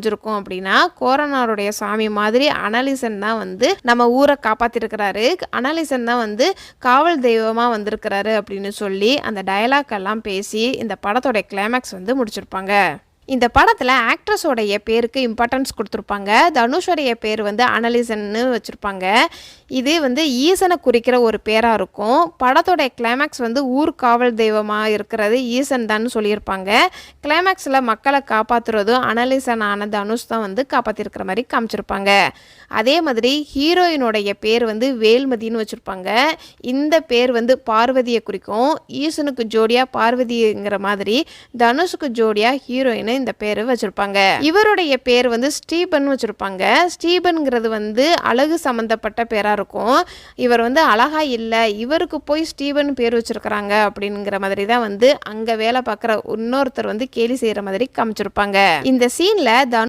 இருக்கும் அப்படின்னா கோரனாருடைய சாமி மாதிரி அனலிசன் தான் வந்து நம்ம ஊரை காப்பாத்திருக்கிறாரு, அனலிசன் தான் வந்து காவல் தெய்வமா வந்திருக்கிறாரு அப்படின்னு சொல்லி அந்த டயலாக் எல்லாம் பேசி இந்த படத்தோட கிளைமேக்ஸ் வந்து முடிச்சிருப்பாங்க. இந்த படத்தில் ஆக்ட்ரஸோடைய பேருக்கு இம்பார்ட்டன்ஸ் கொடுத்துருப்பாங்க. தனுஷோடைய பேர் வந்து அனலிசன்னு வச்சுருப்பாங்க. இது வந்து ஈசனை குறிக்கிற ஒரு பேராக இருக்கும். படத்தோடைய கிளைமேக்ஸ் வந்து ஊர் காவல் தெய்வமாக இருக்கிறது ஈசன் தான் சொல்லியிருப்பாங்க. கிளைமேக்ஸில் மக்களை காப்பாற்றுறதும் அனலிசனான தனுஷ் தான் வந்து காப்பாற்றிருக்கிற மாதிரி காமிச்சிருப்பாங்க. அதே மாதிரி ஹீரோயினுடைய பேர் வந்து வேல்மதின்னு வச்சுருப்பாங்க. இந்த பேர் வந்து பார்வதியை குறிக்கும். ஈசனுக்கு ஜோடியாக பார்வதிங்கிற மாதிரி தனுஷுக்கு ஜோடியாக ஹீரோயின் இந்த பேர் வச்சிருப்பாங்க. இவருடைய பேர் வந்து ஸ்டீபன் வச்சிருப்பாங்க. ஸ்டீபன்ங்கிறது வந்து அழகு சம்பந்தப்பட்ட பேரா இருக்கும். இவர் வந்து அழகா இல்ல, இவருக்கு போய் ஸ்டீபன் பேர் வச்சிருக்கிறாங்க அப்படிங்கிற மாதிரி தான் வந்து அங்க வேலை பார்க்குற இன்னொருத்தர் வந்து கேலி செய்யற மாதிரி காமிச்சிருப்பாங்க. இந்த சீன்ல